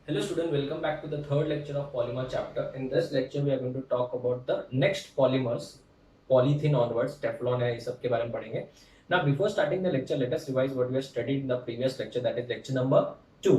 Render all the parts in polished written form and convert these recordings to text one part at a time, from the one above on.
Hello student, welcome back to the third lecture of polymer chapter. In this lecture we are going to talk about the next polymers, polythene onwards, Teflon है, इस सब के बारे में पढ़ेंगे. Now before starting the lecture, let us revise what we have studied in the previous lecture, that is lecture number 2.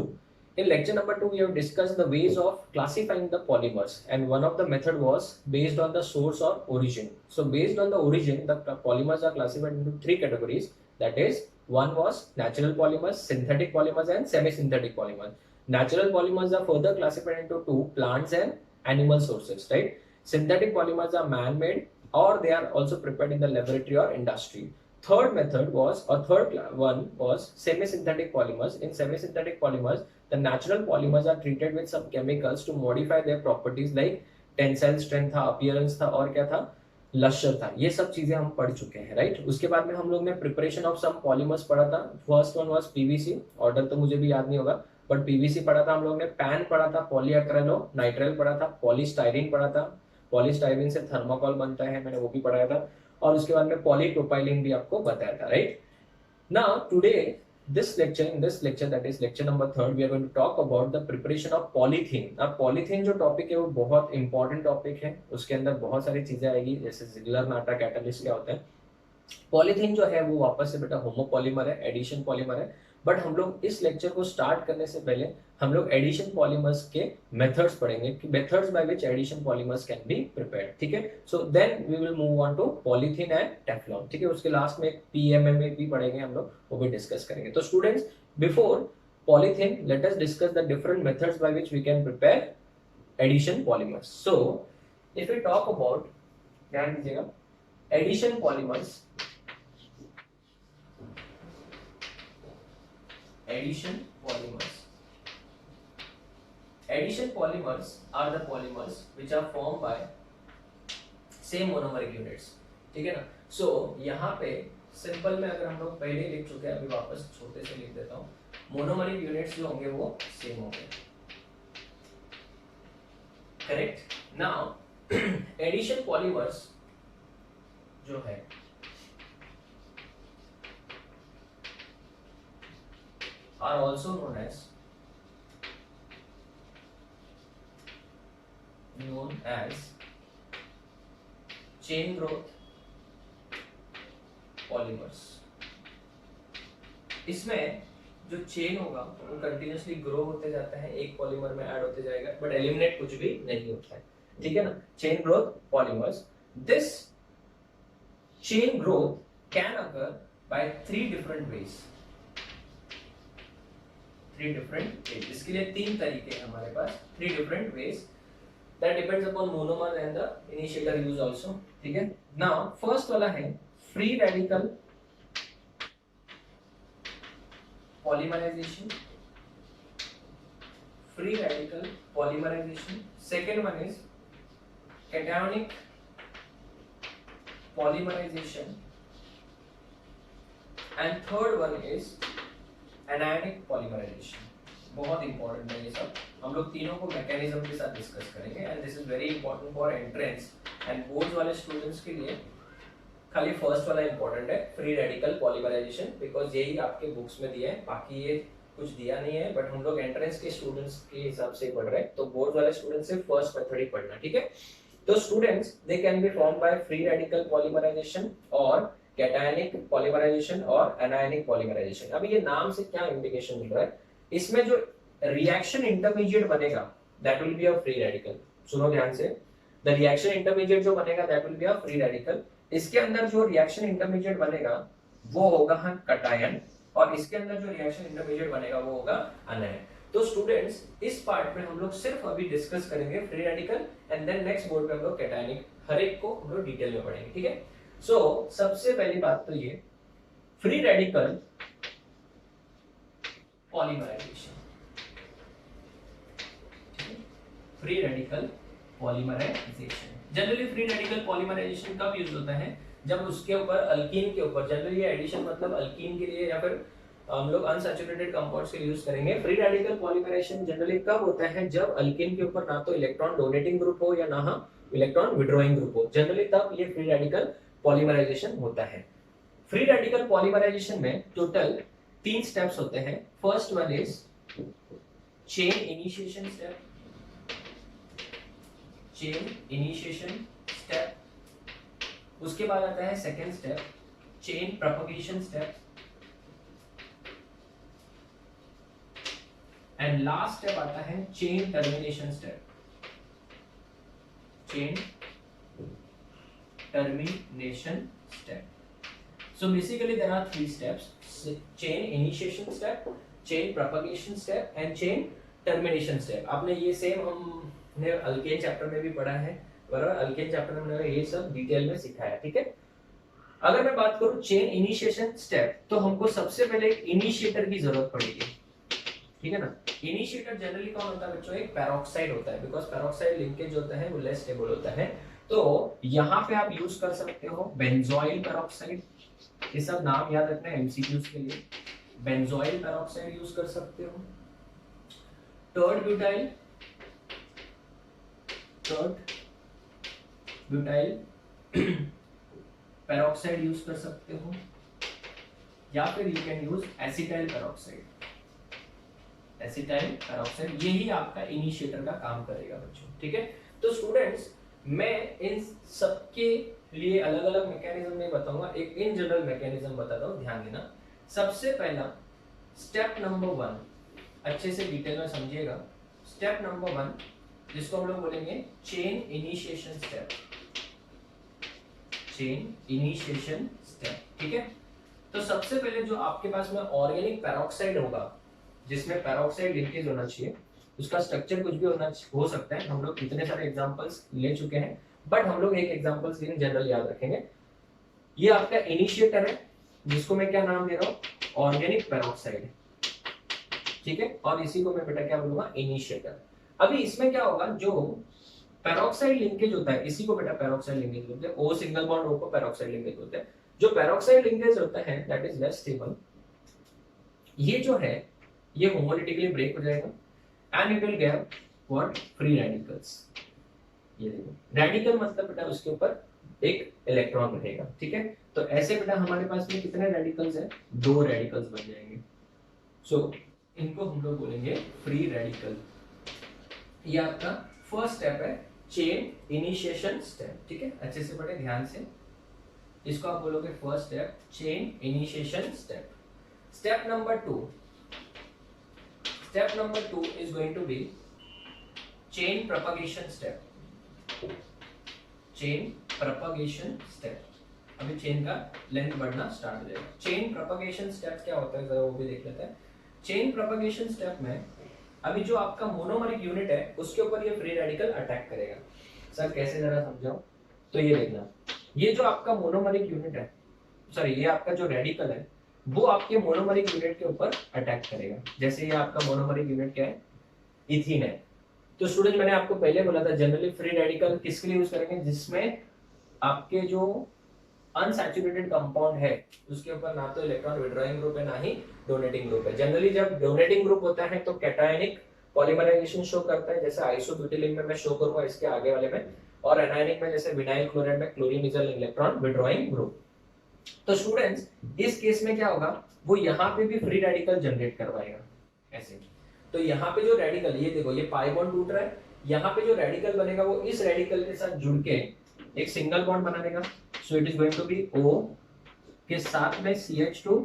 In lecture number 2 we have discussed the ways of classifying the polymers, and one of the method was based on the source or origin. So based on the origin, the polymers are classified into three categories, that is one was natural polymers, synthetic polymers and semi-synthetic polymers. Natural polymers are further classified into two, plants and animal sources, right? Synthetic polymers are man-made or they are also prepared in the laboratory or industry. Third one was semi-synthetic polymers. In semi-synthetic polymers, the natural polymers are treated with some chemicals to modify their properties like tensile strength था, appearance था और क्या था, lustre था. ये सब चीजें हम पढ़ चुके हैं, राइट. उसके बाद में हम लोग ने प्रिपरेशन ऑफ सम पॉलीमर्स पढ़ा था. First one was PVC, order तो मुझे भी याद नहीं होगा, बट पीवीसी पढ़ा था हम लोग ने, पैन पढ़ा था, पॉलीएक्रेलो नाइट्राइल पढ़ा था, पॉलीस्टाइरीन पढ़ा था, पॉलीस्टाइरीन से थर्मोकोल बनता है, मैंने वो भी पढ़ाया था, और उसके बाद में पॉलीप्रोपाइलीन भी आपको बताया था, right. Now today in this lecture, that is lecture number 3, we are going to talk about the preparation of polythene. अब polythene जो टॉपिक है वो बहुत इंपॉर्टेंट टॉपिक है. उसके अंदर बहुत सारी चीजें आएगी, जैसे जिगलर नाटा कैटलिस्ट क्या होता है. पॉलीथीन जो है वो वापस से बेटा होमोपॉलीमर है, एडिशन पॉलीमर है. बट हम लोग इस लेक्चर को स्टार्ट करने से पहले हम लोग एडिशन पॉलीमर्स के मेथड्स पढ़ेंगे कि methods by which addition polymers can be prepared. ठीक है. So then we will move on to polythene and Teflon. ठीक है. उसके लास्ट में एक पीएमएमए भी पढ़ेंगे हम लोग, वो भी डिस्कस करेंगे. तो students, before polythene let us discuss the different methods by which we can prepare addition polymers. So if we talk about, ध्यान दीजिएगा, addition polymers. Addition polymers. Addition polymers are the polymers which are formed by same monomeric units. ठीक है ना. सो यहाँ पे simple में अगर हम लोग पहले लिख चुके हैं, अभी वापस छोटे से लिख देता हूँ. मोनोमरिक यूनिट्स जो होंगे वो सेम होंगे. करेक्ट. नाउ एडिशन पॉलीमर्स जो है are also known as chain growth polymers. इसमें जो चेन होगा वो कंटिन्यूसली ग्रो होते जाता है, एक पॉलीमर में ऐड होते जाएगा, बट एलिमिनेट कुछ भी नहीं होता है. ठीक है ना. Chain growth polymers. This chain growth can occur by three different ways. इसके लिए तीन तरीके हैं हमारे पास, three different ways. That depends upon monomer and the initiator use also. ठीक है. नाउ फर्स्ट वाला है free radical polymerization. Free radical polymerization. Second one is cationic polymerization and third one is anionic polymerization. बहुत important है ये सब. हम लोग तीनों को मैकेनिज्म के साथ डिस्कस करेंगे, and this is very important for entrance and boards वाले स्टूडेंट्स के लिए. खाली फर्स्ट वाला इंपॉर्टेंट है, फ्री रेडिकल पॉलीमराइजेशन, बिकॉज यही आपके बुक्स में दिया है, बाकी ये कुछ दिया नहीं है. बट हम लोग एंट्रेंस के स्टूडेंट्स के हिसाब से पढ़ रहे हैं, तो बोर्ड वाले स्टूडेंट्स से फर्स्ट मेथड ही पढ़ना. ठीक है. तो students, they can be form by free radical polymerization और कैटायनिक पॉलीमराइजेशन और एनायनिक पॉलीमराइजेशन. अभी ये नाम से क्या इंडिकेशन मिल रहा है, इसमें जो रिएक्शन इंटरमीडिएट बनेगा that will be a free radical. सुनो ध्यान से, द रिएक्शन इंटरमीडिएट जो बनेगा that will be a free radical. इसके अंदर जो रिएक्शन इंटरमीडिएट बनेगा वो होगा कटायन, और इसके अंदर जो रिएक्शन इंटरमीडिएट बनेगा वो होगा अनायन. तो स्टूडेंट्स, इस पार्ट में हम लोग सिर्फ अभी डिस्कस करेंगे free radical, and then next board पे हम लोग कैटायनिक, हर एक को हम लोग डिटेल में पढ़ेंगे. ठीक है. सो सबसे पहली बात तो ये free radical polymerization. Free radical polymerization. Generally free radical polymerization कब यूज होता है, जब उसके ऊपर अल्कीन के ऊपर, जनरली एडिशन मतलब अल्कीन के लिए या फिर हम लोग अनसैचुरेटेड कंपाउंड्स के लिए यूज करेंगे. फ्री रेडिकल पॉलीमराइजेशन जनरली कब होता है, जब अल्कीन के ऊपर ना तो इलेक्ट्रॉन डोनेटिंग ग्रुप हो या ना इलेक्ट्रॉन विड्रॉइंग ग्रुप हो. जनरली तब ये फ्री रेडिकल पॉलीमराइजेशन होता है. फ्री रेडिकल पॉलीमराइजेशन में टोटल 3 स्टेप्स होते हैं. First one is chain initiation step, chain initiation step. उसके बाद आता है second step, chain propagation step, and last step आता है chain termination step, chain termination step. So basically there are three steps: chain initiation step, chain propagation step and chain termination step. आपने ये same हमने alkane chapter में भी पढ़ा है, बराबर? अल्केन चैप्टर में हमने ये सब डिटेल में सिखाया, ठीक है। अगर मैं बात करूं चेन इनिशिएशन स्टेप, तो हमको सबसे पहले एक इनिशिएटर की जरूरत पड़ेगी, ठीक है ना। इनिशिएटर जनरली कौन होता है बच्चों? एक पेरोक्साइड होता है, बिकॉज पेरोक्साइड लिंकेज होता है वो लेस स्टेबल होता है। तो यहाँ पे आप यूज कर सकते हो बेंजोइल पेरोक्साइड, ये सब नाम याद रखना है एमसीक्यूज के लिए। बेंजोइल पेरोक्साइड यूज कर सकते हो, टर्ड ब्यूटाइल पेरोक्साइड यूज कर सकते हो, या फिर you can use acetyl peroxide. Acetyl peroxide यही आपका इनिशिएटर का काम करेगा बच्चों, ठीक है। तो स्टूडेंट्स मैं इन सबके लिए अलग अलग मैकेनिज्म नहीं बताऊंगा, एक इन जनरल मैकेनिज्म बताता हूं, ध्यान देना। सबसे पहला स्टेप नंबर 1, अच्छे से डिटेल में समझिएगा। स्टेप नंबर 1 जिसको हम लोग बोलेंगे chain initiation step, chain initiation step, ठीक है। तो सबसे पहले जो आपके पास में ऑर्गेनिक पेरोक्साइड होगा, जिसमें पेरोक्साइड लिंकेज होना चाहिए, उसका स्ट्रक्चर कुछ भी हो सकता है। हम लोग इतने सारे एग्जांपल्स ले चुके हैं, बट हम लोग एक एग्जांपल्स इन जनरल याद रखेंगे। ये आपका इनिशिएटर है, जिसको मैं क्या नाम दे रहा हूँ? ऑर्गेनिक पेरोक्साइड, ठीक है। और इसी को मैं बेटा क्या बोलूंगा? इनिशिएटर। अभी इसमें क्या होगा, जो पेरोक्साइड लिंकेज होता है इसी को बेटा पेरोक्साइड लिंकेज बोलते हैं। ओ सिंगल बॉन्ड ओ को पेरोक्साइड लिंकेज बोलते हैं। जो पेरोक्साइड लिंकेज होता है दैट इज लेस स्टेबल, ये जो है ये होमोलिटिकली ब्रेक हो जाएगा and it will give what? free radicals। ये देखो रेडिकल मतलब बेटा उसके ऊपर एक इलेक्ट्रॉन रहेगा, ठीक है। तो ऐसे बेटा हमारे पास में कितने रेडिकल्स हैं? 2 रेडिकल्स बन जाएंगे। सो इनको हम लोग बोलेंगे फ्री रेडिकल। ये आपका फर्स्ट स्टेप है, चेन इनिशिएशन स्टेप, ठीक है। अच्छे से पढ़े ध्यान से, इसको आप बोलोगे first step, chain initiation step. Step number 2, step number 2 is going to be chain propagation step, chain propagation step। अभी चेन का लेंथ बढ़ना स्टार्ट हो जाएगा। चेन प्रोपगेशन स्टेप क्या होता है जरा वो भी देख लेते हैं। चेन प्रोपगेशन स्टेप में अभी जो आपका मोनोमरिक यूनिट है उसके ऊपर ये फ्री रेडिकल अटैक करेगा। सर कैसे जरा समझाओ? तो ये देखना, ये जो आपका मोनोमरिक यूनिट है, सॉरी ये आपका जो रेडिकल है वो आपके मोनोमरिक यूनिट के ऊपर अटैक करेगा। जैसे ये आपका मोनोमरिक यूनिट क्या है? इथीन है। तो स्टूडेंट मैंने आपको पहले बोला था जनरली फ्री रेडिकल किसके लिए यूज करेंगे? जिसमें आपके जो अनसैचुरेटेड कंपाउंड है उसके ऊपर ना तो इलेक्ट्रॉन विड्रॉइंग ग्रुप है ना ही डोनेटिंग ग्रुप है। जनरली जब डोनेटिंग ग्रुप होता है तो कैटायनिक पॉलीमराइजेशन शो करता है, जैसे आइसोब्यूटिलिन में मैं शो करूंगा इसके आगे वाले में, और एनायनिक में जैसे विनाइल क्लोराइड में क्लोरीनिजल इलेक्ट्रॉन विड्रॉइंग ग्रुप। तो स्टूडेंट्स इस केस में क्या होगा, वो यहाँ पे भी फ्री रेडिकल जनरेट करवाएगा ऐसे। तो यहाँ पे जो रेडिकल, ये देखो ये पाई बॉन्ड टूट रहा है, यहाँ पे जो रेडिकल बनेगा वो इस रेडिकल के साथ जुड़ के एक सिंगल बॉन्ड बना देगा। So it is going to be O के साथ में CH2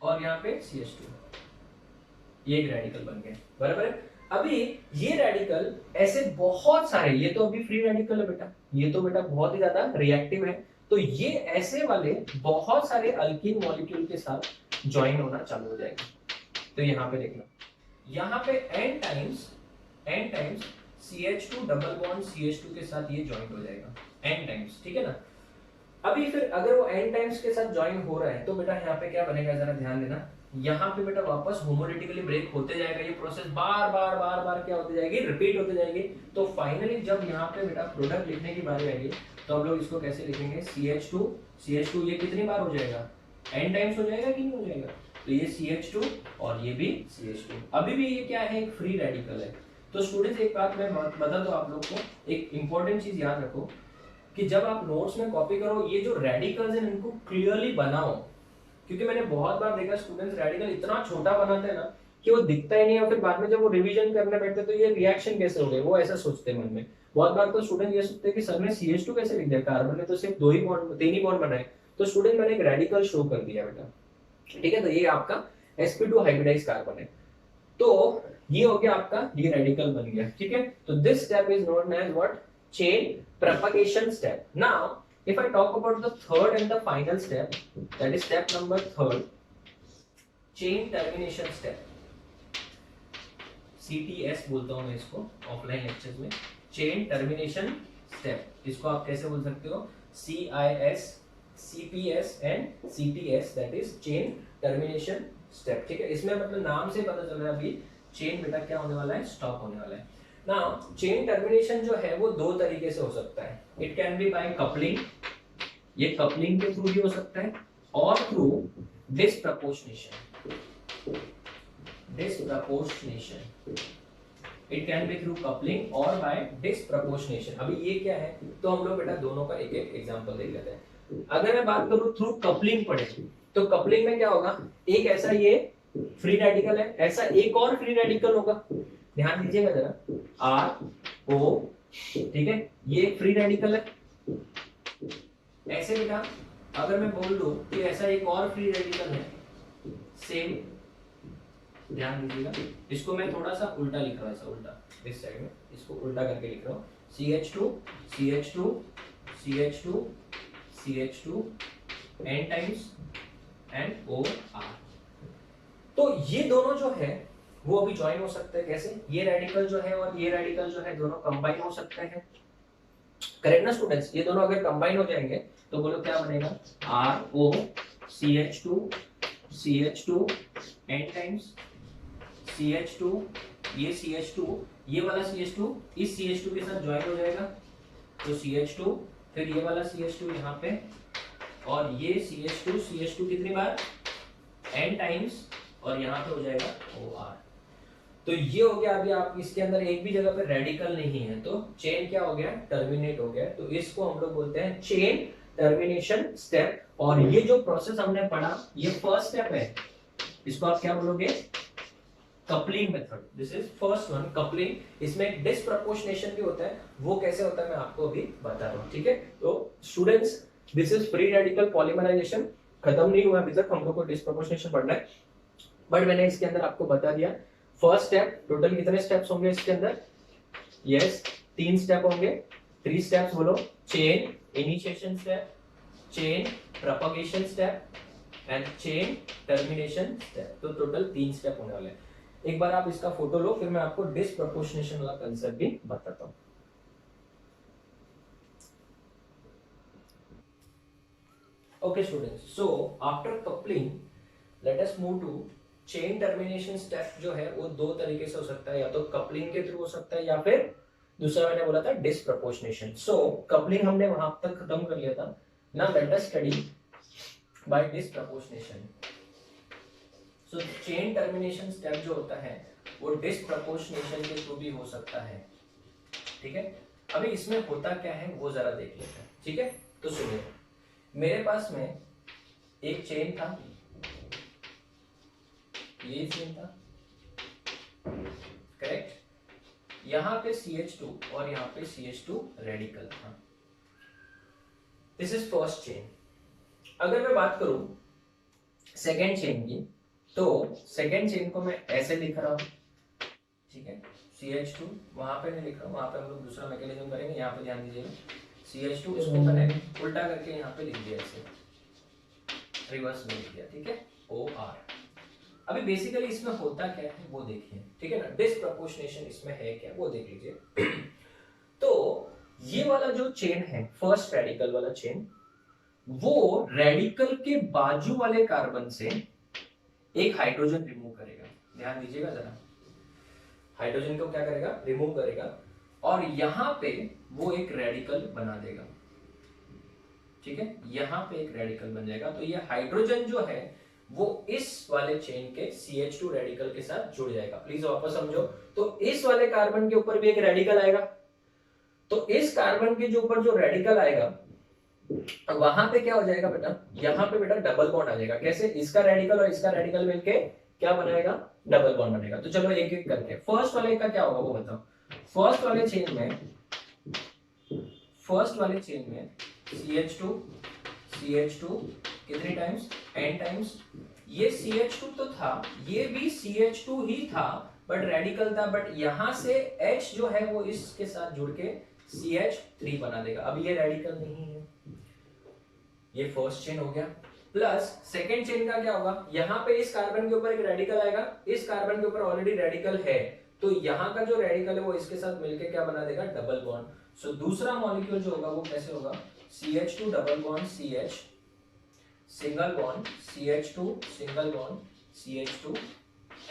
और यहाँ पे CH2, ये एक रेडिकल बन गया, बराबर है। अभी ये रेडिकल ऐसे बहुत सारे, ये तो अभी फ्री रेडिकल है बेटा, ये तो बेटा बहुत ही ज्यादा रिएक्टिव है, तो ये ऐसे वाले बहुत सारे अल्कीन मॉलिक्यूल के साथ ज्वाइन होना चालू हो जाएगा। तो यहाँ पे देखना, यहाँ पे n times CH2 double bond CH2 के साथ ये ज्वाइन हो जाएगा n टाइम्स, ठीक है ना। अभी फिर अगर वो n टाइम्स के साथ ज्वाइन हो रहा है तो बेटा यहाँ पे क्या बनेगा जरा ध्यान देना, यहाँ पे बेटा वापस होमोलिटिकली ब्रेक होते जाएगा, ये प्रोसेस बार बार क्या होती जाएगी, रिपीट होती जाएगी। तो फाइनली जब यहाँ पे बेटा प्रोडक्ट लिखने की बारी आएगी तो हम लोग इसको कैसे लिखेंगे, CH2 ये कितनी बार हो जाएगा, n टाइम्स हो जाएगा कि नहीं हो जाएगा। तो ये CH2 और ये भी CH2, अभी भी ये क्या है, एक फ्री रेडिकल है। तो स्टूडेंट्स एक बात मैं बता दूं आप लोग को, एक इंपॉर्टेंट चीज याद रखो कि जब आप नोट्स में कॉपी करो ये जो रेडिकल्स हैं इनको क्लियरली बनाओ, क्योंकि मैंने बहुत बार देखा स्टूडेंट्स रेडिकल इतना छोटा बनाते हैं ना कि वो दिखता ही नहीं है, और फिर बाद में जब वो रिवीजन करने बैठते तो ये रिएक्शन कैसे हो गए, वो ऐसा सोचते हैं मन में। बहुत बार तो स्टूडेंट ये सोचते हैं कि सर ने CH2 कैसे लिख दिया, कार्बन ने तो सिर्फ दो ही बॉन्ड, तीन ही बॉन्ड बनाए। तो स्टूडेंट मैंने एक रेडिकल शो कर दिया बेटा, ठीक है। तो ये आपका sp2 हाइब्रिडाइज कार्बन है। तो ये हो गया आपका, ये रेडिकल बन गया, ठीक है। तो this step is known as what, chain propagation step. Now if I talk about the third and the final step, that is step number 3, chain termination step, CTS बोलता हूं मैं इसको ऑफलाइन लेक्चर्स में, चेन टर्मिनेशन स्टेप। इसको आप कैसे बोल सकते हो, CIS, CPS and CTS, that is chain termination step, ठीक है। इसमें मतलब नाम से पता चल रहा है अभी चेन बेटा क्या होने वाला है, स्टॉप होने वाला है। नाउ चेन टर्मिनेशन जो है वो दो तरीके से हो सकता है। It can be by coupling, ये कपलिंग के थ्रू भी हो सकता है, और through disproportionation, disproportionation. It can be through coupling और बाय डिसप्रपोर्शनेशन। अभी ये क्या है, तो हम लोग बेटा दोनों का एक एक एग्जांपल देख लेते हैं। अगर मैं बात करूं थ्रू कपलिंग पढ़े, तो कपलिंग में क्या होगा, एक ऐसा ये फ्री रेडिकल है, ऐसा एक और फ्री रेडिकल होगा, ध्यान दीजिएगा जरा, RO, ठीक है, ये फ्री रेडिकल है। ऐसे बेटा अगर मैं बोल दूं कि ऐसा एक और फ्री रेडिकल है, सेम, ध्यान दीजिएगा, इसको मैं थोड़ा सा उल्टा लिख रहा हूं, ऐसा उल्टा, इस साइड में इसको उल्टा करके लिख रहा हूं, CH2 CH2 CH2 CH2 n times and OR। तो ये दोनों जो है वो अभी ज्वाइन हो सकते हैं, कैसे, ये रेडिकल जो है और ये रेडिकल जो है दोनों कंबाइन हो सकते हैं, करेक्ट ना स्टूडेंट्स। ये दोनों अगर कंबाइन हो जाएंगे तो बोलो क्या बनेगा, RO CH2 CH2 n times CH2, ये CH2, ये वाला CH2 इस CH2 के साथ ज्वाइन हो जाएगा, तो CH2, फिर ये वाला CH2 यहाँ पे, और ये CH2 कितनी बार, n टाइम्स, और यहाँ पे हो जाएगा OR। तो ये हो गया, अभी आप इसके अंदर एक भी जगह पे रेडिकल नहीं है, तो चेन क्या हो गया, टर्मिनेट हो गया। तो इसको हम लोग बोलते हैं चेन टर्मिनेशन स्टेप। और ये जो प्रोसेस हमने पढ़ा, ये फर्स्ट स्टेप है, इसको आप क्या बोलोगे, coupling method. This is first one, coupling. इसमें डिसप्रपोर्शनेशन भी होता है, वो कैसे होता है मैं आपको अभी बता रहा हूँ, ठीक है। तो students, this is free radical polymerization, खत्म नहीं हुआ अभी तक, हम लोग को डिसप्रपोर्शनेशन पढ़ना है, बट मैंने इसके अंदर आपको बता दिया। फर्स्ट स्टेप, टोटल कितने स्टेप्स होंगे इसके अंदर, यस 3 स्टेप होंगे। 3 स्टेप्स बोलो, chain initiation step, chain propagation step and chain termination step. तो टोटल 3 स्टेप होने वाले हैं। एक बार आप इसका फोटो लो, फिर मैं आपको डिसप्रपोर्शनेशन वाला कंसेप्ट भी बताता हूं। Okay students, so after coupling late us move to chain termination step. जो है वो दो तरीके से हो सकता है, या तो कपलिंग के थ्रू हो सकता है, या फिर दूसरा मैंने बोला था डिसप्रपोर्शनेशन। सो कपलिंग हमने वहां तक खत्म कर लिया था। Now let us study bye disproportionation. सो चेन टर्मिनेशन स्टेप जो होता है वो डिसप्रपोर्शनेशन के थ्रू भी हो सकता है, ठीक है। अभी इसमें होता क्या है वो जरा देख लेते हैं, ठीक है। तो सुनिए, मेरे पास में एक चेन था, ये चेन था, करेक्ट। यहां पे CH2 और यहां पे CH2 रेडिकल था। This is first chain. अगर मैं बात करूं सेकेंड चेन की, तो सेकेंड चेन को मैं ऐसे लिख रहा हूं, ठीक है। CH2 वहां पे नहीं लिख रहा हूं, वहां पे हम लोग दूसरा मैकेनिज्म करेंगे। यहाँ पे ध्यान दीजिएगा, CH2 इसको मैंने उल्टा करके यहाँ पे लिख दिया, ऐसे रिवर्स में लिख दिया, ठीक है, OR। अभी बेसिकली इसमें होता क्या है वो देखिए, ठीक है ना। डिसप्रपोर्शनेशन इसमें है क्या वो देख लीजिए। तो ये वाला जो चेन है, फर्स्ट रेडिकल वाला चेन, वो रेडिकल के बाजू वाले कार्बन से एक हाइड्रोजन रिमूव करेगा। ध्यान दीजिएगा जरा, हाइड्रोजन को क्या करेगा, रिमूव करेगा, और यहां पे वो एक रेडिकल बना देगा, ठीक है। यहां पे एक रेडिकल बन जाएगा। तो ये हाइड्रोजन जो है वो इस वाले चेन के CH2 रेडिकल के साथ जुड़ जाएगा। प्लीज वापस समझो, तो इस वाले कार्बन के ऊपर भी एक रेडिकल आएगा, तो इस कार्बन के जो ऊपर जो रेडिकल आएगा वहां पे क्या हो जाएगा बेटा, यहाँ पे बेटा डबल बॉन्ड आ जाएगा। कैसे, इसका रेडिकल और इसका रेडिकल मिलके क्या बनाएगा, डबल बॉन्ड बनेगा। तो चलो एक एक करके, फर्स्ट वाले का क्या होगा वो बताओ। फर्स्ट वाले चेन में CH2 कितने टाइम्स, n टाइम्स। ये CH2 तो था, ये भी CH2 ही था बट रेडिकल था, बट यहां से H जो है वो इसके साथ जुड़ के CH3 बना देगा। अब ये रेडिकल नहीं है, ये फर्स्ट चेन हो गया। प्लस सेकेंड चेन का क्या होगा, यहाँ पे इस कार्बन के ऊपर एक रेडिकल आएगा, इस कार्बन के ऊपर ऑलरेडी रेडिकल है, तो यहाँ का जो रेडिकल है वो इसके साथ मिलके क्या बना देगा, डबल बॉन्ड। सो दूसरा मॉलिक्यूल जो होगा वो कैसे होगा, CH2 double bond CH, single bond CH2, single bond CH2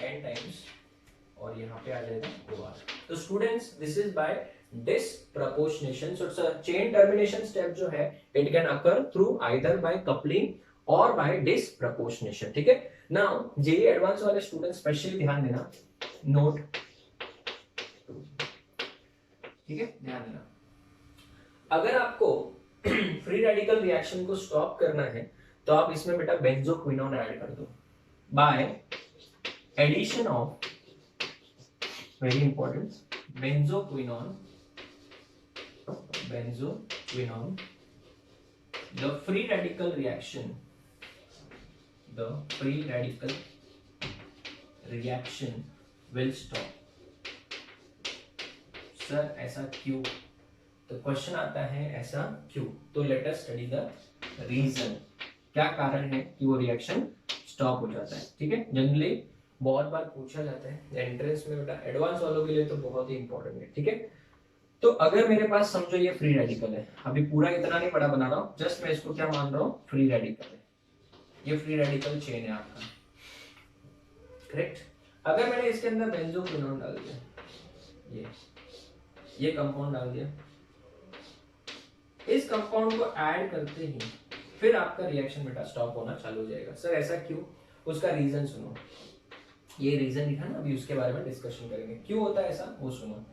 n times, और यहाँ पे आ जाएगा OR। तो students this is by disproportionation, so it's a chain termination step जो है it can occur through either by coupling or by disproportionation, ठीक है। now JEE advance वाले स्टूडेंट स्पेशली ध्यान देना, नोट, ठीक है, ध्यान देना। अगर आपको फ्री रेडिकल रिएक्शन को स्टॉप करना है तो आप इसमें बेटा बेंजोक्विनोन ऐड कर दो by addition of, very important, benzoquinone, the free radical reaction will stop। Sir ऐसा क्यों, तो क्वेश्चन आता है ऐसा क्यों, तो let us study the reason, क्या कारण है कि वो रिएक्शन स्टॉप हो जाता है, ठीक है। जनरली बहुत बार पूछा जाता है एंट्रेंस में बेटा, एडवांस वालों के लिए तो बहुत ही इंपॉर्टेंट है, ठीक है। तो अगर मेरे पास समझो ये फ्री रेडिकल है, अभी पूरा इतना नहीं बड़ा बना रहा हूं, जस्ट मैं इसको क्या मान रहा हूं, फ्री रेडिकल है, ये फ्री रेडिकल चेन है आपका, करेक्ट। अगर मैंने इसके अंदर बेंजोक्विनोन डाल दिया, ये कंपाउंड डाल दिया, इस कंपाउंड को ऐड करते ही फिर आपका रिएक्शन बेटा स्टॉप होना चालू हो जाएगा। सर ऐसा क्यों, उसका रीजन सुनो, ये रीजन लिखा ना, अभी उसके बारे में डिस्कशन करेंगे क्यों होता है ऐसा, वो सुनो।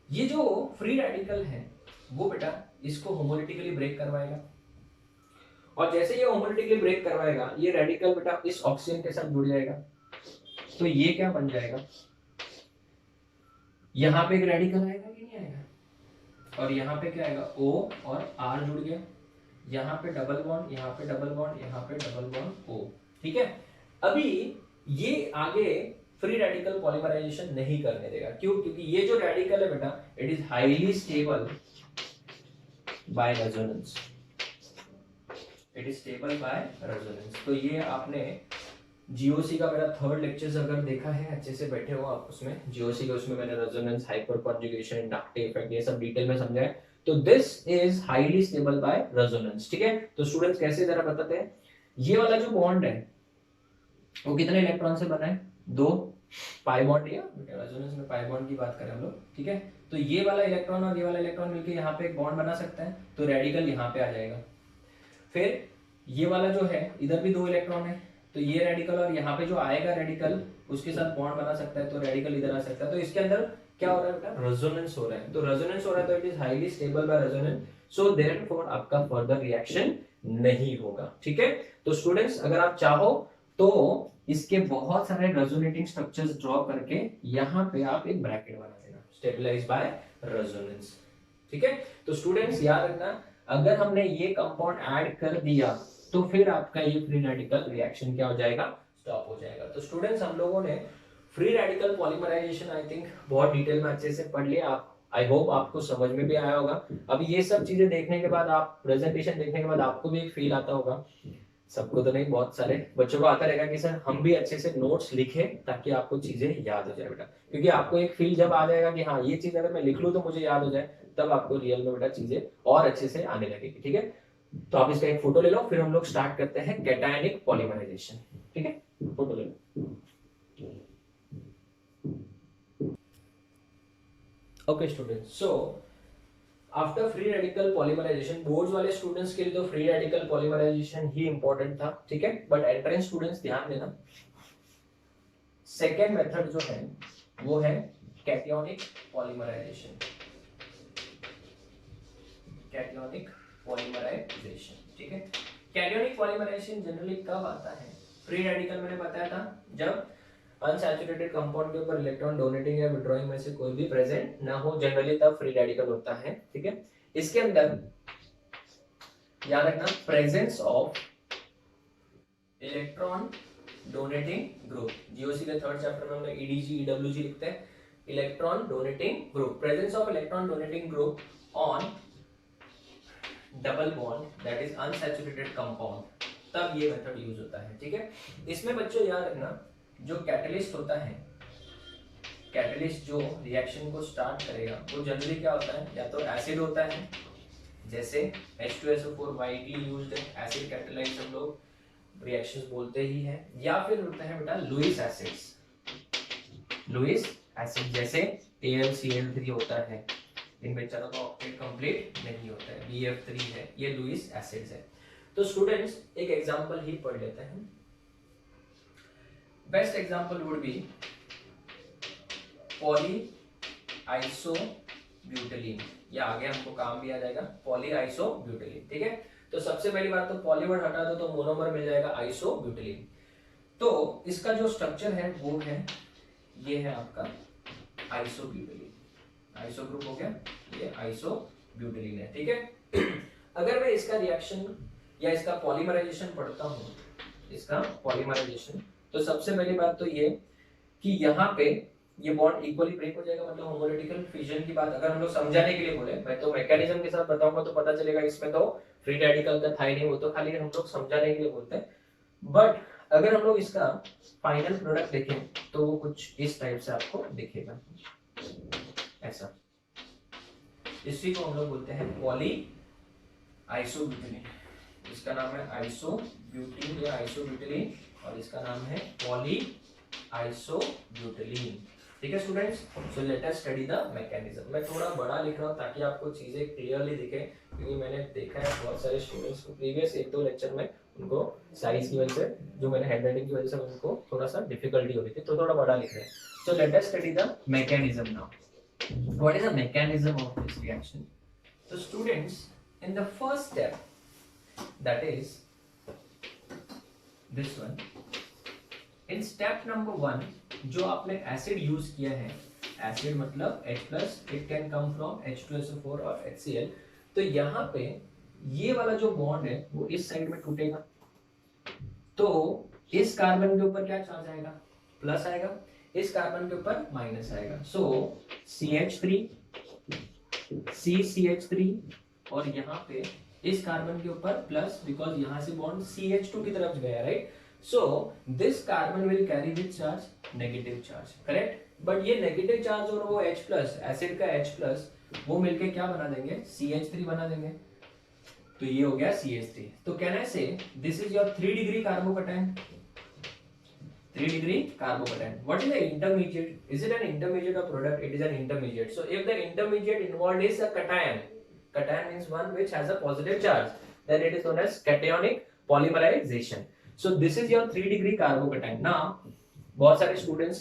ये जो फ्री रेडिकल है वो बेटा इसको होमोलिटिकली ब्रेक करवाएगा, और जैसे ये होमोलिटिकली ब्रेक करवाएगा ये रेडिकल बेटा इस ऑक्सीजन के साथ जुड़ जाएगा, तो ये क्या बन जाएगा, यहां पे एक रेडिकल आएगा कि नहीं आएगा, और यहाँ पे क्या आएगा, O और R जुड़ गया, यहाँ पे डबल बॉन्ड, यहाँ पे डबल बॉन्ड, यहाँ पे डबल बॉन्ड O, ठीक है। अभी ये आगे फ्री रेडिकल पॉलीमराइजेशन नहीं करने देगा, क्यों, क्योंकि ये जो रेडिकल है बेटा it is highly stable by resonance, it is stable by resonance. तो ये आपने जीओसी का मेरा थर्ड लेक्चर अगर देखा है, अच्छे से बैठे हो आप उसमें, जीओसी के उसमें मैंने resonance, hyperconjugation, inductive effect ये सब डिटेल में समझाया। तो this is highly stable by resonance, ठीक है। तो स्टूडेंट्स कैसे जरा बताते हैं, ये वाला जो बॉन्ड है वो कितने इलेक्ट्रॉन से बना है, 2 पाई बॉन्ड, या रेजोनेंस में पाई बॉन्ड की बात करें हम लोग, ठीक है। तो ये वाला इलेक्ट्रॉन और ये वाला इलेक्ट्रॉन मिलकर यहाँ पे एक बॉन्ड बना सकता है, तो रेडिकल यहाँ पे आ जाएगा। फिर ये वाला जो है इधर भी 2 इलेक्ट्रॉन है, तो ये रेडिकल और यहाँ पे जो आएगा रेडिकल उसके साथ बॉन्ड बना सकता है, तो रेडिकल इधर आ सकता है। तो इसके अंदर क्या हो रहा है बेटा, रेजोनेंस हो रहा है, तो रेजोनेंस हो रहा है तो it is highly stable by resonance, so therefore आपका फर्दर रिएक्शन नहीं होगा, ठीक है। तो स्टूडेंट्स अगर आप चाहो तो इसके बहुत सारे रेजोनेटिंग स्ट्रक्चर्स ड्रॉ करके यहाँ पे आप एक ब्रैकेट बना देना, स्टेबलाइज बाय रेजोनेंस, ठीक है। तो स्टूडेंट्स याद रखना, अगर हमने ये कंपाउंड ऐड कर दिया तो फिर आपका ये फ्री रेडिकल रिएक्शन क्या हो जाएगा, स्टॉप हो जाएगा। तो स्टूडेंट्स हम लोगों ने free radical polymerization I think बहुत डिटेल में अच्छे से पढ़ लिया, आप आई होप आपको समझ में भी आया होगा। अब ये सब चीजें देखने के बाद, आप प्रेजेंटेशन देखने के बाद आपको भी एक फील आता होगा, सबको तो नहीं, बहुत सारे बच्चों को आता रहेगा कि सर हम भी अच्छे से नोट्स लिखें ताकि आपको चीजें याद हो जाए बेटा, क्योंकि आपको एक फील जब आ जाएगा कि हाँ ये चीज अगर मैं लिख लूं तो मुझे याद हो जाए, तब आपको रियल में बेटा चीजें और अच्छे से आने लगेगी, ठीक है। तो आप इसका एक फोटो ले लो, फिर हम लोग स्टार्ट करते हैं कैटायनिक पॉलीमराइजेशन, ठीक है, फोटो ले लो। Okay students, so after free radical polymerization, boards वाले स्टूडेंट्स के लिए तो फ्री रेडिकल पॉलीमराइजेशन ही इंपॉर्टेंट था, ठीक है, बट एंट्रेंस स्टूडेंट्स ध्यान देना, सेकेंड मेथड जो है वो है कैटियोनिक पॉलीमराइजेशन, कैटियोनिक पॉलीमराइजेशन, ठीक है। कैटियोनिक पॉलीमराइजेशन जनरली कब आता है, फ्री रेडिकल मैंने बताया था जब अनसैचुरेटेड कंपाउंड के ऊपर इलेक्ट्रॉन डोनेटिंग या विड्रॉइंग में से कोई भी प्रेजेंट ना हो, जनरली तब फ्री रेडिकल होता है। ठीक है, इसके अंदर याद रखना presence of electron donating group, GOC के थर्ड चैप्टर में हम लोग ईडीजी ईडब्ल्यूजी लिखते हैं, electron donating group, presence of electron donating group on double bond that is unsaturated compound, तब ये मेथड यूज होता है। ठीक है, इसमें बच्चों याद रखना जो कैटलिस्ट होता है, कैटलिस्ट जो रिएक्शन को स्टार्ट करेगा वो जनरली क्या होता है, या तो एसिड होता है जैसे H2SO4 वाइडली यूज्ड है, एसिड कैटलाइज हम लोग रिएक्शंस बोलते ही हैं, या फिर होता है बेटा लुईस एसिड्स, लुईस एसिड जैसे AlCl3 होता है, इन बेचारों का ऑक्टेट कंप्लीट नहीं होता है, BF3 है, ये लुईस एसिड्स है। तो स्टूडेंट्स एक एग्जांपल ही पढ़ लेते हैं। बेस्ट एग्जांपल वुड बी पॉलीआइसोब्यूटालीन, या आगे हमको काम भी आ जाएगा पॉलीआइसोब्यूटालीन। ठीक है, तो सबसे पहली बात तो पॉली वर्ड हटा दो तो मोनोमर मिल जाएगा आइसोब्यूटालीन। तो इसका जो स्ट्रक्चर है वो है, ये है आपका आइसोब्यूटालीन, आइसो ग्रुप हो गया, ये आइसोब्यूटालीन है। ठीक है, अगर मैं इसका रिएक्शन या इसका पॉलीमराइजेशन पढ़ता हूँ, इसका पॉलीमराइजेशन, तो सबसे पहली बात तो ये कि यहाँ पे ये बॉन्ड इक्वली ब्रेक हो जाएगा, मतलब होमोलिटिकल फिजन की बात अगर हम लोग समझाने के लिए बोले, मैं तो मैकेनिज्म के साथ बताऊंगा तो पता चलेगा, इसमें तो फ्री रेडिकल का था ही नहीं, वो तो खाली हम लोग समझाने के लिए बोलते हैं। बट अगर हम लोग इसका फाइनल प्रोडक्ट देखें तो वो कुछ इस टाइप से आपको दिखेगा, ऐसा। इसी को हम लोग बोलते हैं पॉली आइसोब्यूटालीन, इसका नाम है आइसोब्यूटीन या आइसोब्यूटालीन, और इसका नाम है पॉली आइसोब्यूटालीन। ठीक है students, so let us study the mechanism. मैं थोड़ा बड़ा लिख रहा हूँ ताकि आपको चीजें क्लियरली दिखे, क्योंकि मैंने देखा है बहुत सारे स्टूडेंट्स को प्रीवियस 1-2 लेक्चर में उनको साइज की वजह से, जो मैंने हैंडराइटिंग की वजह से उनको थोड़ा सा डिफिकल्टी हो रही थी, तो थोड़ा बड़ा लिख रहे हैं। सो let us study the mechanism now. What is the mechanism of this reaction? So students, in the first step, that is this one, in step number 1, जो आपने एसिड यूज किया है, एसिड मतलब H+, it can come from H2SO4 और HCl, तो यहाँ पे ये वाला जो बॉन्ड है वो इस साइड में टूटेगा, तो इस कार्बन के ऊपर क्या चार्ज आएगा, प्लस आएगा, इस कार्बन के ऊपर माइनस आएगा, सो CH3 CCH3, और यहाँ पे इस कार्बन के ऊपर प्लस, बिकॉज यहाँ से बॉन्ड CH2 की तरफ गया, right? So this carbon will carry with charge, negative charge, correct? But ये नेगेटिव चार्ज और वो H+, एसिड का H+, वो मिलके क्या बना देंगे, CH3 बना देंगे, तो ये हो गया CH3। तो कैन आई से this is your 3 degree carbocation, 3 degree carbocation. What is the intermediate? Is it an intermediate or product? It is an intermediate. So if the intermediate involved is a cation, cation means one which has a positive charge, then it is known as cationic polymerization. So this is your 3 degree carbocation. Now बहुत सारे students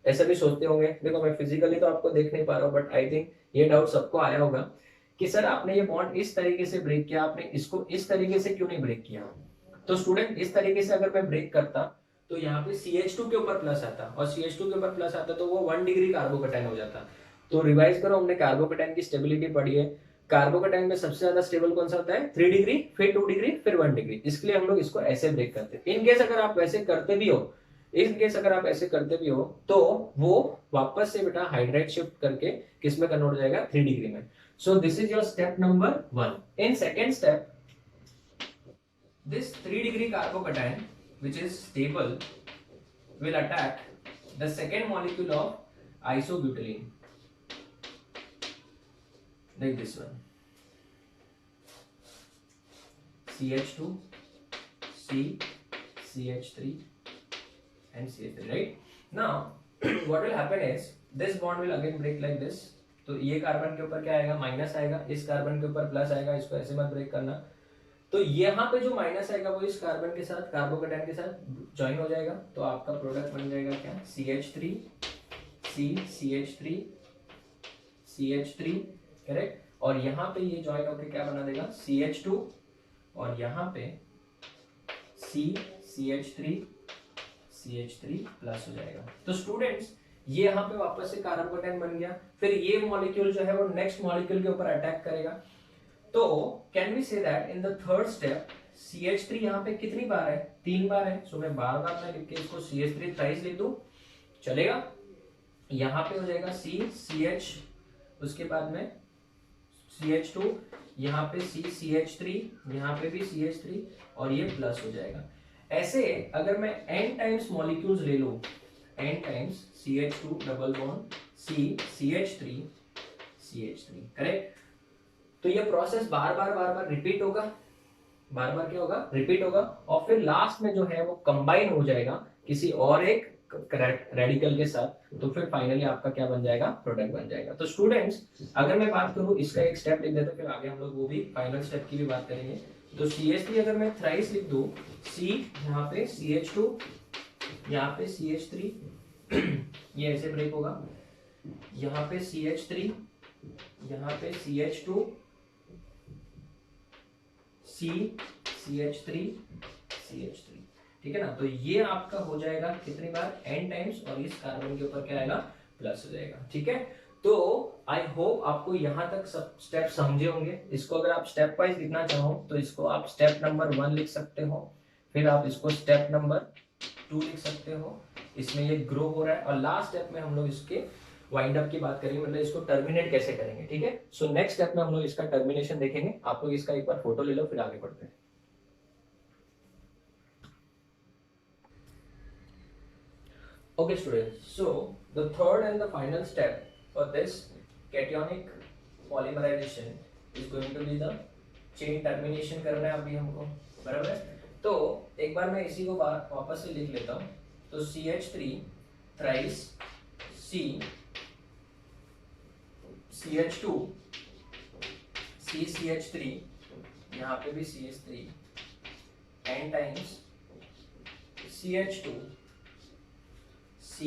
ऐसा भी सोचते होंगे, देखो मैं physically तो आपको देख नहीं पा रहा हूँ, बट आई थिंक ये डाउट सबको आया होगा कि सर आपने ये बॉन्ड इस तरीके से ब्रेक किया, आपने इसको इस तरीके से क्यों नहीं ब्रेक किया? तो स्टूडेंट इस तरीके से अगर मैं ब्रेक करता तो यहाँ पे CH2 के ऊपर प्लस आता, और CH2 के ऊपर प्लस आता तो वो 1 डिग्री कार्बोकैटायन हो जाता। तो रिवाइज करो, हमने कार्बोकैटायन की स्टेबिलिटी पढ़ी है, कार्बोकैटायन में सबसे ज्यादा स्टेबल कौन सा होता है, 3 डिग्री, फिर 2 डिग्री, फिर 1 डिग्री, इसके लिए हम लोग इसको ऐसे ब्रेक करते हैं। इन केस अगर आप वैसे करते भी हो, इन केस अगर आप ऐसे करते भी हो, तो वो वापस से बेटा हाइड्राइड शिफ्ट करके किस में कन्वर्ट हो जाएगा, 3 डिग्री में। सो this is your step number 1। In second step, this 3 degree carbocation which is stable will attack the second molecule of isobutylene, like this one, CH2 C CH3 and CH3, right? Now what will happen is this bond will again break like this, तो ये carbon के ऊपर क्या आएगा, minus आएगा, इस carbon के ऊपर प्लस आएगा, इसको ऐसे मत ब्रेक करना, तो यहाँ पे जो माइनस आएगा वो इस कार्बन के साथ, कार्बोकैटायन के साथ ज्वाइन हो जाएगा, तो आपका प्रोडक्ट बन जाएगा क्या, CH3 C CH3 CH3, correct? और यहाँ पे ये ज्वाइन होकर क्या बना देगा, CH2, और यहाँ पे C CH3 CH3 प्लस हो जाएगा। तो स्टूडेंट्स ये यहाँ पे वापस से कार्बोकेटायन बन गया, फिर ये मॉलिक्यूल जो है वो नेक्स्ट मॉलिक्यूल के ऊपर अटैक करेगा। तो can we say that in the third step CH3 यहाँ पे कितनी बार है, 3 बार है। सो मैं बार बार मैं लिख के इसको CH3 थ्राइस लिख दूं, चलेगा। यहाँ पे हो जाएगा CH, उसके बाद में CH2, यहाँ पे CH3, यहाँ पे भी CH3 और ये प्लस हो जाएगा। ऐसे अगर मैं n टाइम्स मॉलिक्यूल्स ले लूं, n times CH2 double bond CH3, correct. तो ये प्रोसेस बार बार रिपीट होगा, बार बार क्या होगा, रिपीट होगा, और फिर लास्ट में जो है वो कंबाइन हो जाएगा किसी और एक रेडिकल के साथ। तो फिर फाइनली आपका क्या बन जाएगा, प्रोडक्ट बन जाएगा। तो स्टूडेंट्स अगर मैं बात करूं, इसका एक स्टेप लिख देता हूं, फिर आगे हम लोग वो भी फाइनल स्टेप की भी बात करेंगे। तो CH3 अगर मैं थ्राइस लिख दूं, C यहाँ पे CH2, यहाँ पे CH3 ये ऐसे ब्रेक होगा, यहाँ पे CH3, यहाँ पे CH2, CH3, ठीक है ना। तो ये आपका हो जाएगा कितनी बार, n टाइम्स, और इस कार्बन के ऊपर क्या आएगा, प्लस हो जाएगा, ठीक है। तो आई होप आपको यहाँ तक सब स्टेप समझे होंगे। इसको अगर आप स्टेप वाइज लिखना चाहो तो इसको आप स्टेप नंबर 1 लिख सकते हो, फिर आप इसको स्टेप नंबर 2 लिख सकते हो, इसमें ये ग्रो हो रहा है, और लास्ट स्टेप में हम लोग इसके वाइंड अप की बात करेंगे, मतलब इसको टर्मिनेट कैसे करेंगे, ठीक है। सो नेक्स्ट स्टेप में हम लोग इसका टर्मिनेशन देखेंगे। आप लोग इसका एक बार फोटो ले लो, फिर आगे बढ़ते हैं। Okay students, so the third and the final step for this cationic polymerization is going to be the chain termination करना है अभी हमको, बराबर है। तो एक बार मैं इसी को वापस से लिख लेता हूँ। तो CH3 थ्राइस CH2 CH3, यहाँ पे भी CH3, n times CH2 C,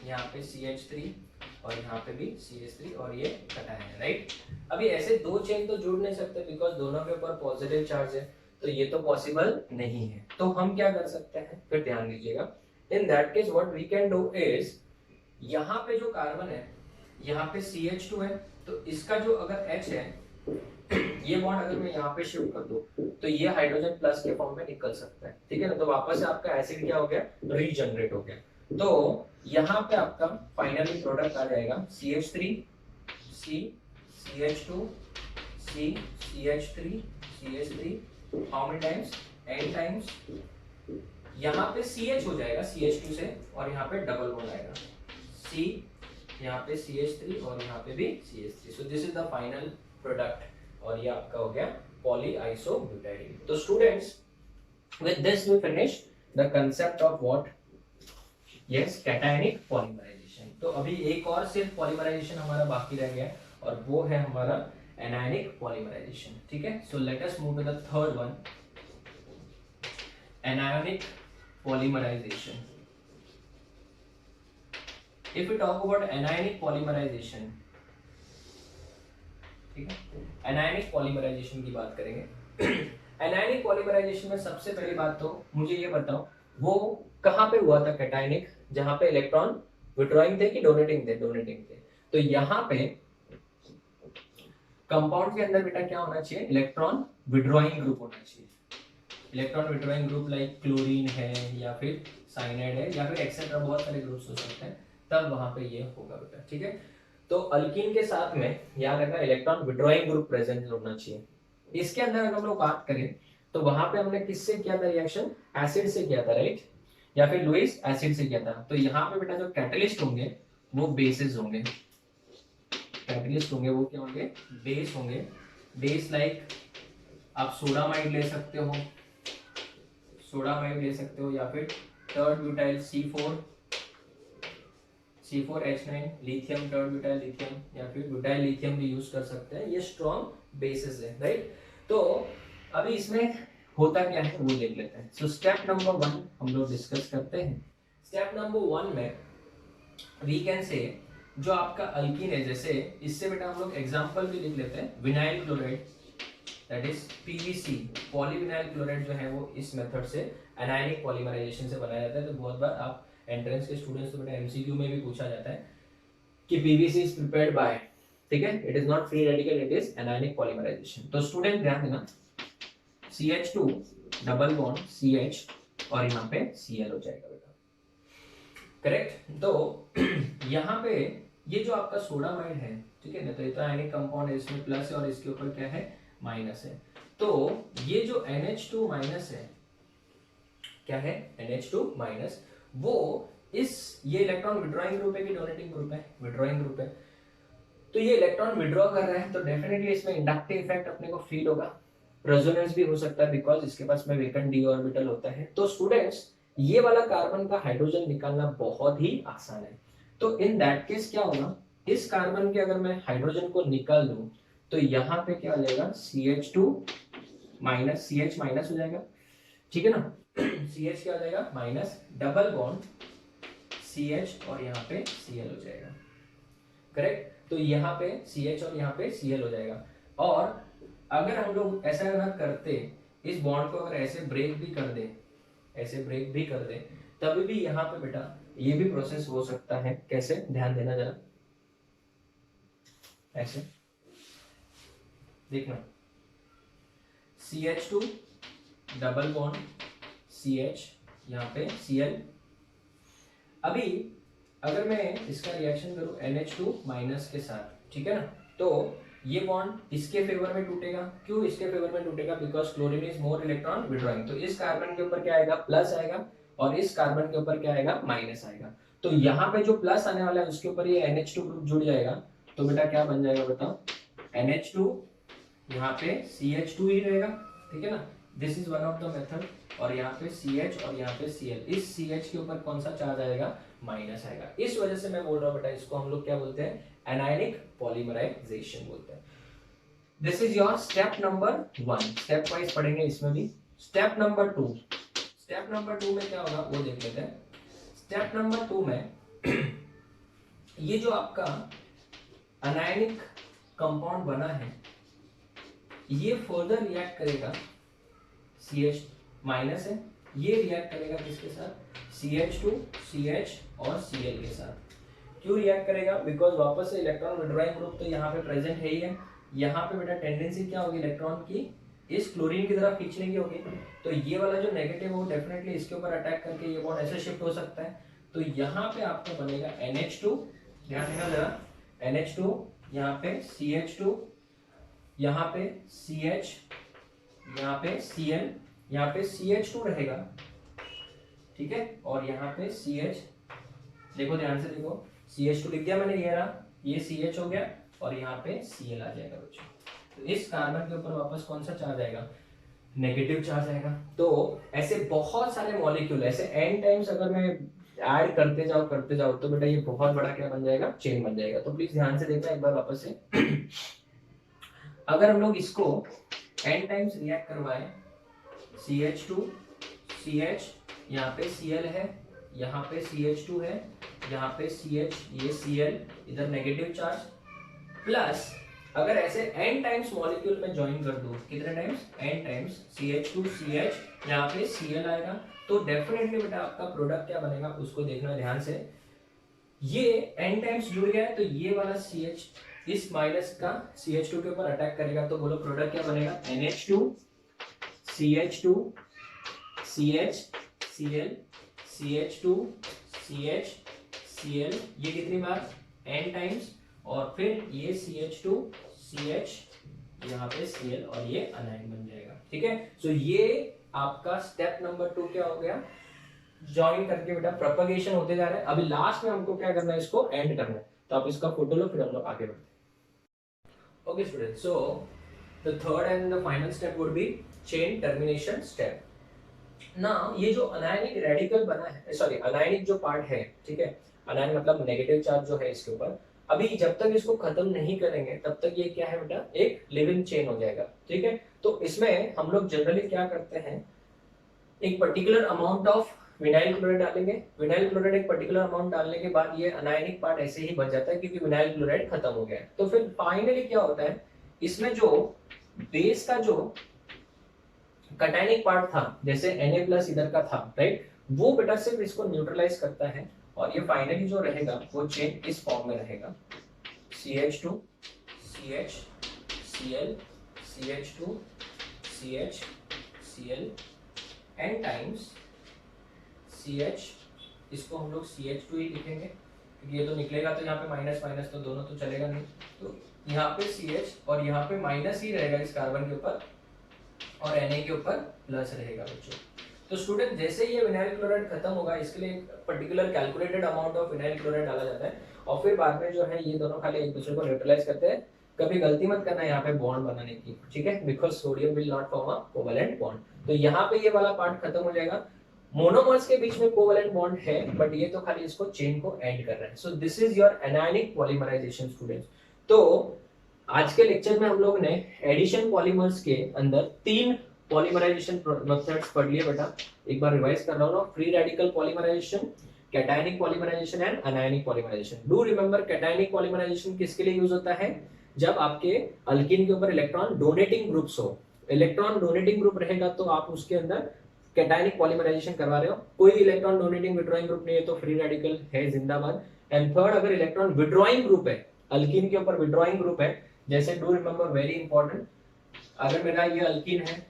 यहाँ पे CH3 और यहाँ पे भी CH3, और ये कटायन है, राइट। अभी ऐसे दो चेन तो जुड़ नहीं सकते बिकॉज दोनों के ऊपर पॉजिटिव चार्ज है, तो ये तो पॉसिबल नहीं है। तो हम क्या कर सकते हैं, फिर ध्यान दीजिएगा। In that case what we can do is, यहाँ पे जो कार्बन है, यहाँ पे CH2 है, तो इसका जो अगर H है, ये बॉन्ड अगर मैं यहाँ पे शिफ्ट कर दूं तो ये हाइड्रोजन प्लस के फॉर्म में निकल सकता है, ठीक है ना। तो वापस से आपका एसिड क्या हो गया, रीजनरेट हो गया। तो यहाँ पे आपका फाइनली प्रोडक्ट आ जाएगा CH3 C CH2 C CH3 CH3, how many times, n times, यहाँ पे CH हो जाएगा CH2 से, और यहाँ पे डबल बॉन्ड आएगा C, यहाँ पे CH3 और यहाँ पे भी CH3। So this is the final product, और ये आपका हो गया पॉलीआइसोब्यूटाइडीन। तो students with this we finish the concept of what, yes, cationic polymerization। तो अभी एक और सिर्फ पॉलीमराइजेशन हमारा बाकी रह गया, और वो है हमारा एनायनिक पॉलीमराइजेशन, ठीक है। So let us move to the third one, anionic polymerization. If we talk about anionic polymerization, ठीक है, एनायनिक पॉलीमराइजेशन की बात करेंगे। एनायनिक पॉलीमराइजेशन में सबसे पहली बात तो मुझे ये बताओ, वो कहाँ पे हुआ था कैटायनिक, जहाँ पे इलेक्ट्रॉन विड्रॉइंग थे कि डोनेटिंग थे, डोनेटिंग थे। तो यहाँ पे कंपाउंड के अंदर बेटा क्या होना चाहिए, इलेक्ट्रॉन विड्रॉइंग ग्रुप होना चाहिए। Electron withdrawing group like chlorine है, या फिर साइनाइड है, या फिर एक्सेट्रा बहुत सारे ग्रुप्स हो सकते हैं, तब वहां पे ये होगा बेटा, ठीक है। तो अल्कीन के साथ में याद रखना इलेक्ट्रॉन विड्रॉइंग ग्रुप प्रेजेंट होना चाहिए। इसके अंदर अगर हम लोग बात करें तो वहां पे हमने किससे किया था रिएक्शन, एसिड से किया था, राइट, या फिर लुईस एसिड से किया था। तो यहाँ पे बेटा जो कैटलिस्ट होंगे वो बेसिस होंगे, कैटलिस्ट होंगे वो क्या होंगे, बेस होंगे। बेस लाइक आप सोडामाइड ले सकते हो, सोडामाइड ले सकते हो, या फिर third butyl C4H9, lithium, third butyl lithium, या फिर ब्यूटाइल लिथियम भी यूज कर सकते हैं। ये स्ट्रॉन्ग बेसिस है, राइट। तो अभी इसमें होता क्या है वो देख लेते हैं। सो स्टेप नंबर 1 हम लोग डिस्कस करते हैं। स्टेप नंबर 1 में वी कैन से जो आपका अल्कीन है, जैसे इससे बेटा हम लोग एग्जांपल भी लिख लेते हैं, vinyl chloride that is PVC, polyvinyl chloride जो है वो इस मेथड से एनायनिक पॉलीमराइजेशन से बनाया जाता है। तो बहुत बार आप एंट्रेंस के स्टूडेंट्स तो बेटा एमसीक्यू में भी पूछा जाता है कि पीवीसी इज प्रिपेयर्ड बाय, ठीक है, it is not free radical, it is anionic polymerization. तो स्टूडेंट ध्यान देना, CH2 डबल बॉन्ड CH और यहाँ पे Cl हो जाएगा बेटा, करेक्ट। तो यहाँ पे ये जो आपका सोडामाइड है, ठीक है ना, तो ये तो आयनिक कंपाउंड है, इसमें प्लस है और इसके ऊपर क्या है, माइनस है। तो ये जो NH2 माइनस है, क्या है, NH2 माइनस, वो ये इलेक्ट्रॉन विड्रॉइंग ग्रुप है कि डोनेटिंग ग्रुप है, विड्रॉइंग ग्रुप है। तो ये इलेक्ट्रॉन विड्रॉ कर रहा है, तो डेफिनेटली इसमें इंडक्टिव इफेक्ट अपने को फील होगा, रेजोनेंस भी हो सकता है बिकॉज इसके पास में वेकेंट d ऑर्बिटल होता है। तो स्टूडेंट्स ये वाला कार्बन का हाइड्रोजन निकालना बहुत ही आसान है। तो इन दैट केस क्या होगा, इस कार्बन के अगर मैं हाइड्रोजन को निकाल दूं तो यहाँ पे क्या हो जाएगा, CH2 माइनस CH माइनस हो जाएगा, ठीक है ना, CH क्या हो जाएगा माइनस, डबल बॉन्ड CH और यहाँ पे Cl हो जाएगा, करेक्ट। तो यहाँ पे CH और यहाँ पे Cl हो जाएगा। और अगर हम लोग ऐसा ना करते, इस बॉन्ड को अगर ऐसे ब्रेक भी कर दे, ऐसे ब्रेक भी कर दे, तभी भी यहाँ पे बेटा ये भी प्रोसेस हो सकता है। कैसे, ध्यान देना जरा, ऐसे देखना, CH2 डबल बॉन्ड CH यहाँ पे Cl। अभी अगर मैं इसका रिएक्शन करूं NH2 माइनस के साथ, ठीक है ना, तो ये बॉन्ड इसके फेवर में टूटेगा। क्यों इसके फेवर में टूटेगा, because chlorine is more electron withdrawing. तो इस कार्बन के ऊपर क्या आएगा, प्लस आएगा, और इस कार्बन के ऊपर क्या आएगा, माइनस आएगा। तो यहाँ पे जो प्लस आने वाला है उसके ऊपर ये NH2 ग्रुप जुड़ जाएगा। तो बेटा क्या बन जाएगा बताओ, NH2 यहाँ पे CH2 ही रहेगा, ठीक है ना, this is one of the method. और यहाँ पे CH और यहाँ पे Cl, इस CH के ऊपर कौन सा चार्ज आएगा, माइनस आएगा। इस वजह से मैं बोल रहा हूँ बेटा, इसको हम लोग क्या बोलते हैं, एनायनिक पॉलीमराइजेशन बोलते हैं। This is your step number 1, step wise पढ़ेंगे इसमें भी। स्टेप नंबर 2, स्टेप नंबर 2 में क्या होगा वो देख लेते हैं। स्टेप नंबर 2 में ये जो आपका अनायनिक कंपाउंड बना है, ये फर्दर रिएक्ट करेगा, CH माइनस है, ये रिएक्ट करेगा किसके साथ, CH2 CH और Cl के साथ। क्यों रिएक्ट करेगा, बिकॉज वापस से इलेक्ट्रॉन विड्रॉइंग ग्रुप तो यहाँ पे प्रेजेंट है ही है। यहाँ पे बेटा टेंडेंसी क्या होगी इलेक्ट्रॉन की, इस क्लोरीन की तरफ खींचने की होगी। तो ये वाला जो नेगेटिव है वो डेफिनेटली इसके ऊपर अटैक करके ये बॉन्ड ऐसे शिफ्ट हो सकता है। तो यहाँ पे आपका बनेगा NH2, ध्यान देना जरा, NH2 यहाँ पे CH2, यहाँ पे CH, यहाँ पे Cl, यहाँ पे CH2 रहेगा, ठीक है, और यहाँ पे CH, देखो ध्यान से देखो, CH2 लिख दिया मैंने, ये रहा, ये CH हो गया और यहाँ पे Cl आ जाएगा बच्चों। तो इस कार्बन के ऊपर वापस कौन सा चार्ज आएगा, नेगेटिव चार्ज आएगा। तो ऐसे बहुत सारे मॉलिक्यूल, ऐसे n टाइम्स अगर मैं ऐड करते जाओ तो बेटा ये बहुत बड़ा क्या बन जाएगा, चेन बन जाएगा। तो प्लीज ध्यान से देखना एक बार वापस से। अगर हम लोग इसको n टाइम्स रिएक्ट करवाएं, CH2 CH, यहाँ पे Cl है, यहाँ पे CH2 है, यहाँ पे CH, ये Cl, इधर नेगेटिव चार्ज, प्लस अगर ऐसे n टाइम्स मॉलिक्यूल में ज्वाइन कर दूं, कितने times, n times, CH2 CH, यहाँ पे Cl आएगा, तो डेफिनेटली बेटा आपका प्रोडक्ट क्या बनेगा उसको देखना ध्यान से। ये n टाइम्स जुड़ गया है तो ये वाला CH इस माइनस का CH2 के ऊपर अटैक करेगा, तो बोलो प्रोडक्ट क्या बनेगा, NH2 CH2 CH Cl CH2 CH Cl, ये कितनी बार, n टाइम्स, और फिर ये CH2 CH, यहाँ पे Cl, और ये अनायन बन जाएगा, ठीक है। सो ये आपका स्टेप नंबर 2 क्या हो गया, ज्वाइन करके बेटा प्रोपगेशन होते जा रहा है। अभी लास्ट में हमको क्या करना है, इसको एंड करना है। तो आप इसका फोटो लो, फिर हम लोग आगे बढ़ते हैं। Okay student, so the third and the final step would be chain termination step. ना ये जो अनायनिक रेडिकल बना है, सॉरी अनायनिक जो पार्ट है, ठीक है, अनायन मतलब नेगेटिव चार्ज जो है इसके ऊपर, अभी जब तक इसको खत्म नहीं करेंगे तब तक ये क्या है बेटा, एक लिविंग चेन हो जाएगा, ठीक है। तो इसमें हम लोग जनरली क्या करते हैं, एक particular amount of vinyl chloride डालेंगे। विनाइल क्लोराइड एक पर्टिकुलर अमाउंट डालने के बाद ये अनायनिक पार्ट ऐसे ही बच जाता है क्योंकि विनाइल क्लोराइड खत्म हो गया है। तो फिर फाइनली क्या होता है, इसमें जो बेस का जो कटायनिक पार्ट था, जैसे Na+ इधर का था, राइट, वो बेटा सिर्फ इसको न्यूट्रलाइज करता है और ये फाइनली जो रहेगा वो चेन इस फॉर्म में रहेगा, CH2 CH Cl CH2 CH Cl n times CH, इसको हम लोग CH2 ही लिखेंगे क्योंकि ये तो निकलेगा तो यहाँ पे माइनस माइनस तो दोनों तो चलेगा नहीं, तो यहाँ पे CH और यहाँ पे माइनस ही रहेगा इस कार्बन के ऊपर और Na के ऊपर प्लस रहेगा बच्चों। तो स्टूडेंट जैसे ये विनाइल क्लोराइड खत्म होगा, इसके लिए एक particular calculated amount of vinyl chloride डाला जाता है और फिर बाद में जो है ये दोनों खाली एक दूसरे को न्यूट्रलाइज करते हैं। कभी गलती मत करना यहाँ पे बॉन्ड बनाने की, ठीक है, because sodium will not form a covalent bond. तो यहाँ पे ये वाला पार्ट खत्म हो जाएगा। मोनोमर्स के बीच में कोवेलेंट बॉन्ड है बट ये तो खाली इसको चेन को एंड कर रहा है। So this is your anionic polymerization students. तो आज के लेक्चर में हम लोग ने एडिशन पॉलीमर्स के अंदर 3 पॉलीमराइजेशन मेथड्स पढ़ लिए बेटा। एक बार रिवाइज कर रहा हूँ ना, free radical polymerization, cationic polymerization and anionic polymerization. Do remember cationic polymerization किसके लिए यूज होता है? जब आपके अल्कीन के ऊपर इलेक्ट्रॉन डोनेटिंग ग्रुप्स हो। इलेक्ट्रॉन डोनेटिंग ग्रुप रहेगा तो आप उसके अंदर कैटायनिक पॉलीमराइजेशन करवा रहे हो। कोई इलेक्ट्रॉन डोनेटिंग विड्रॉइंग ग्रुप नहीं है तो फ्री रेडिकल है, जिंदाबाद। एंड थर्ड, अगर इलेक्ट्रॉन विड्रॉइंग ग्रुप है, अल्कीन के ऊपर विड्रॉइंग ग्रुप है, जैसे डू रिमेंबर वेरी इंपॉर्टेंट, अगर मेरा ये अल्कीन है,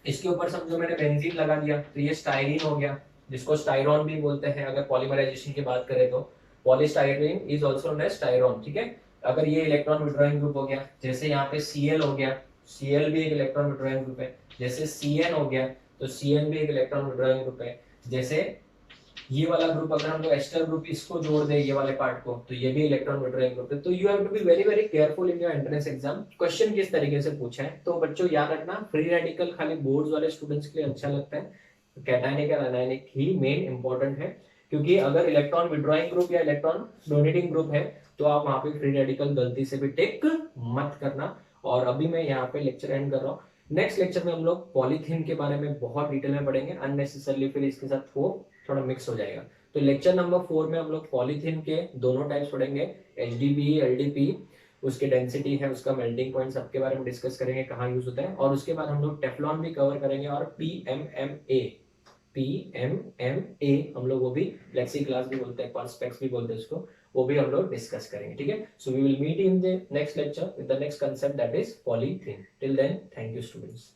इसके ऊपर समझो मैंने बेंजीन लगा दिया तो ये स्टाइरीन हो गया, जिसको स्टाइरोन भी बोलते हैं अगर पॉलीमराइजेशन की बात करें तो। Polystyrene is also known as styrene, ठीक है। अगर ये इलेक्ट्रॉन विड्रॉइंग ग्रुप हो गया, जैसे यहाँ पे Cl हो गया, Cl भी एक इलेक्ट्रॉन विड्रॉइंग ग्रुप है। जैसे Cn हो गया तो Cn भी एक इलेक्ट्रॉन विड्रॉइंग ग्रुप है। जैसे ये वाला ग्रुप अगर हम लोग एस्टर ग्रुप इसको जोड़ दे ये वाले पार्ट को तो ये भी इलेक्ट्रॉन विड्रॉइंग ग्रुप है। तो you have to be very very careful in your entrance exam. Question किस तरीके से पूछा है तो बच्चों याद रखना, फ्री रेडिकल खाली बोर्ड्स वाले स्टूडेंट्स के लिए अच्छा लगता है, कैटायनिक और अनायनिक ही मेन इंपॉर्टेंट है, क्योंकि अगर इलेक्ट्रॉन विड्रॉइंग ग्रुप या इलेक्ट्रॉन डोनेटिंग ग्रुप है तो आप वहां पे फ्री रेडिकल गलती से भी टिक मत करना। और अभी मैं यहाँ पे लेक्चर एंड कर रहा हूँ। नेक्स्ट लेक्चर में हम लोग पॉलीथीन के बारे में बहुत डिटेल में पढ़ेंगे, अननेसेसरली फिर इसके साथ वो थोड़ा मिक्स हो जाएगा। तो लेक्चर नंबर 4 में हम लोग पॉलीथीन के दोनों टाइप्स पढ़ेंगे, HDPE, LDPE, उसके डेंसिटी है, उसका मेल्टिंग पॉइंट, सबके बारे में डिस्कस करेंगे, कहाँ यूज होता है। और उसके बाद हम लोग टेफ्लॉन भी कवर करेंगे और PMMA हम लोग वो भी प्लेक्सी ग्लास भी बोलते हैं, पर्सपेक्स भी बोलते हैं उसको, वो भी हम लोग डिस्कस करेंगे, ठीक है। So we will meet in the next lecture with the next concept that is polythene. Till then thank you students.